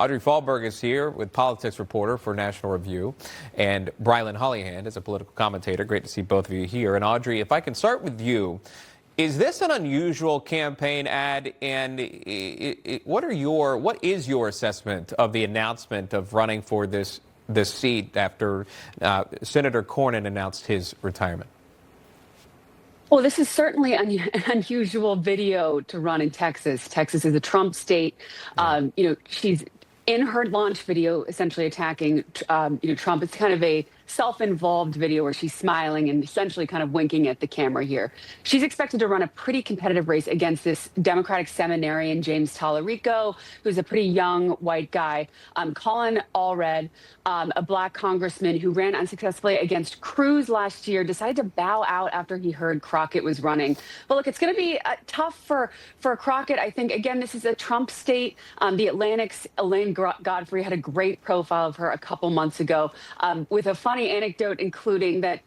Audrey Fahlberg is here with politics reporter for National Review, and Brilyn Hollyhand is a political commentator. Great to see both of you here. And Audrey, if I can start with you, is this an unusual campaign ad? And what is your assessment of the announcement of running for this seat after Senator Cornyn announced his retirement? Well, this is certainly an unusual video to run in Texas. Texas is a Trump state. She's in her launch video essentially attacking, Trump. It's kind of a self-involved video where she's smiling and essentially kind of winking at the camera here. She's expected to run a pretty competitive race against this Democratic seminarian, James Tallarico, who's a pretty young white guy. Colin Allred, a black congressman who ran unsuccessfully against Cruz last year, decided to bow out after he heard Crockett was running. But look, it's going to be tough for Crockett. I think, again, this is a Trump state. The Atlantic's Elaine Godfrey had a great profile of her a couple months ago with a funny anecdote, including that,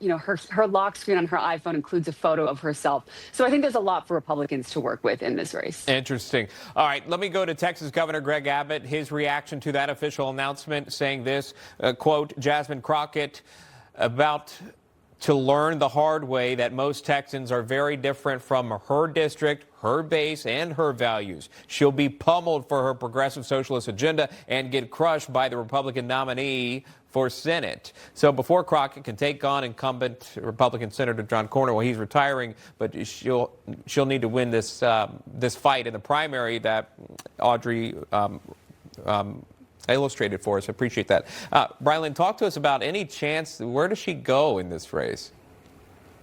her lock screen on her iPhone includes a photo of herself. So I think there's a lot for Republicans to work with in this race. Interesting. All right, let me go to Texas Governor Greg Abbott. His reaction to that official announcement, saying this, quote, Jasmine Crockett, about to learn the hard way that most Texans are very different from her district, her base, and her values. She'll be pummeled for her progressive socialist agenda and get crushed by the Republican nominee for Senate. So before Crockett can take on incumbent Republican Senator John Cornyn, well, he's retiring, but she'll need to win this fight in the primary that Audrey illustrated for us. I appreciate that. Brilyn, talk to us about any chance. Where does she go in this race?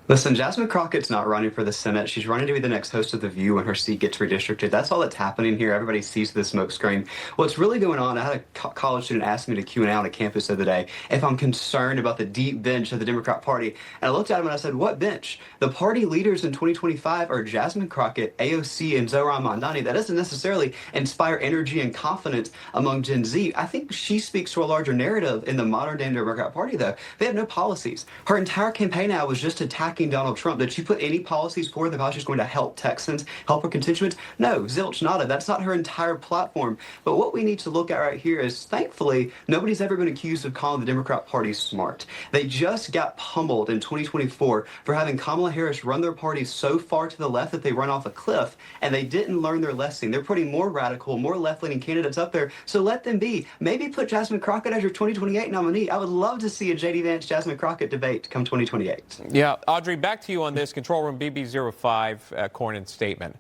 Listen, Jasmine Crockett's not running for the Senate. She's running to be the next host of The View when her seat gets redistricted. That's all that's happening here. Everybody sees the smoke screen. What's really going on, I had a college student ask me to Q&A on a campus the other day if I'm concerned about the deep bench of the Democrat Party. And I looked at him and I said, what bench? The party leaders in 2025 are Jasmine Crockett, AOC, and Zohran Mamdani. That doesn't necessarily inspire energy and confidence among Gen Z. I think she speaks to a larger narrative in the modern-day Democrat Party, though. They have no policies. Her entire campaign now was just attacking Donald Trump. Did she put any policies forward about she's going to help Texans, help her constituents? No, zilch, nada. That's not her entire platform. But what we need to look at right here is, thankfully, nobody's ever been accused of calling the Democrat Party smart. They just got pummeled in 2024 for having Kamala Harris run their party so far to the left that they run off a cliff, and they didn't learn their lesson. They're putting more radical, more left-leaning candidates up there, so let them be. Maybe put Jasmine Crockett as your 2028 nominee. I would love to see a J.D. Vance-Jasmine Crockett debate come 2028. Yeah, Audrey, back to you on this Control Room BB05 Cornyn statement.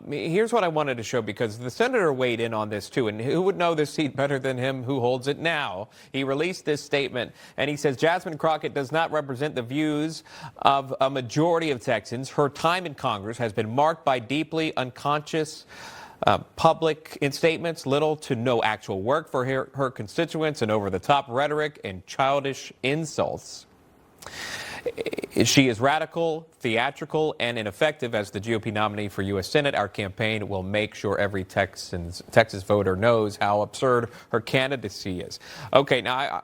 Here's what I wanted to show, because the senator weighed in on this too, and who would know this seat better than him who holds it now? He released this statement, and he says Jasmine Crockett does not represent the views of a majority of Texans. Her time in Congress has been marked by deeply unconscious public statements, little to no actual work for her constituents, and over-the-top rhetoric and childish insults. She is radical, theatrical, and ineffective as the GOP nominee for U.S. Senate. Our campaign will make sure every Texas voter knows how absurd her candidacy is. Okay, now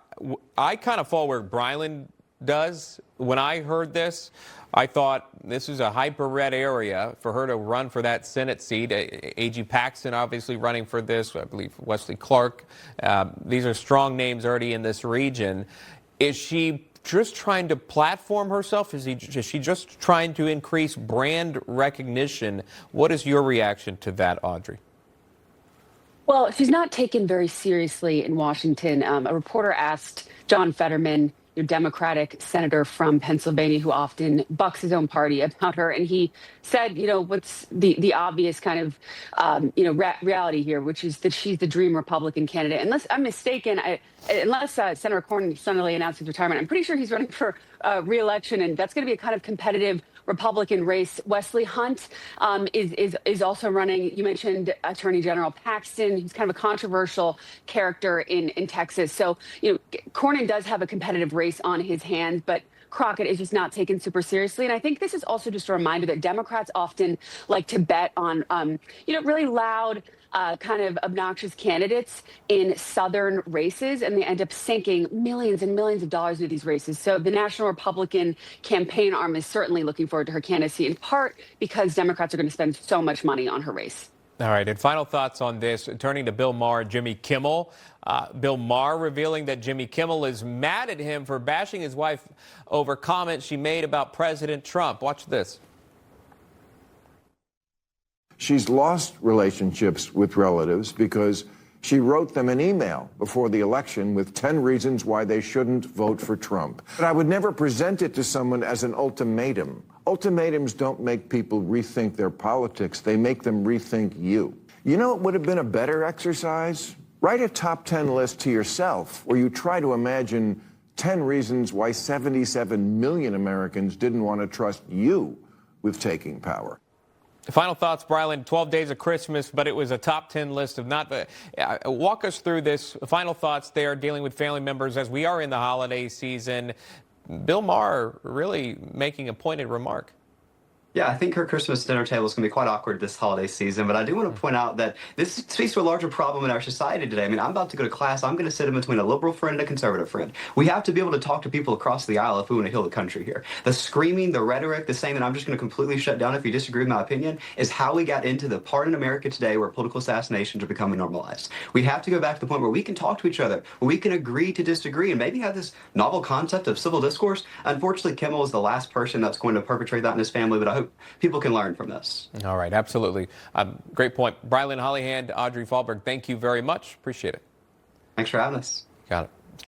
I kind of fall where Brilyn does. When I heard this, I thought this is a hyper-red area for her to run for that Senate seat. A.G. Paxton obviously running for this. I believe Wesley Clark. These are strong names already in this region. Is she just trying to platform herself? Is she just trying to increase brand recognition? What is your reaction to that, Audrey? Well, she's not taken very seriously in Washington. A reporter asked John Fetterman, your Democratic senator from Pennsylvania, who often bucks his own party, about her. And he said, what's the obvious kind of, reality here, which is that she's the dream Republican candidate. Unless I'm mistaken, unless Senator Cornyn suddenly announced his retirement, I'm pretty sure he's running for re-election, and that's going to be a kind of competitive Republican race. Wesley Hunt is also running. You mentioned Attorney General Paxton. He's kind of a controversial character in Texas. So, Cornyn does have a competitive race on his hands, but Crockett is just not taken super seriously. And I think this is also just a reminder that Democrats often like to bet on, really loud, kind of obnoxious candidates in Southern races, and they end up sinking millions and millions of dollars into these races. So the National Republican campaign arm is certainly looking forward to her candidacy, in part because Democrats are going to spend so much money on her race. All right, and final thoughts on this, turning to Bill Maher and Jimmy Kimmel. Bill Maher revealing that Jimmy Kimmel is mad at him for bashing his wife over comments she made about President Trump. Watch this. She's lost relationships with relatives because she wrote them an email before the election with 10 reasons why they shouldn't vote for Trump. But I would never present it to someone as an ultimatum. Ultimatums don't make people rethink their politics. They make them rethink you. You know what would have been a better exercise? Write a top 10 list to yourself where you try to imagine 10 reasons why 77 million Americans didn't want to trust you with taking power. Final thoughts, Brilyn. 12 days of Christmas, but it was a top 10 list of not. Walk us through this. Final thoughts there, dealing with family members as we are in the holiday season. Bill Maher really making a pointed remark. Yeah, I think her Christmas dinner table is going to be quite awkward this holiday season, but I do want to point out that this speaks to a larger problem in our society today. I mean, I'm about to go to class. I'm going to sit in between a liberal friend and a conservative friend. We have to be able to talk to people across the aisle if we want to heal the country here. The screaming, the rhetoric, the saying that I'm just going to completely shut down if you disagree with my opinion is how we got into the part in America today where political assassinations are becoming normalized. We have to go back to the point where we can talk to each other, where we can agree to disagree, and maybe have this novel concept of civil discourse. Unfortunately, Kimmel is the last person that's going to perpetrate that in his family, but I hope people can learn from this. All right, absolutely. Great point. Brilyn Hollyhand, Audrey Fahlberg, thank you very much. Appreciate it. Thanks for having us. Got it.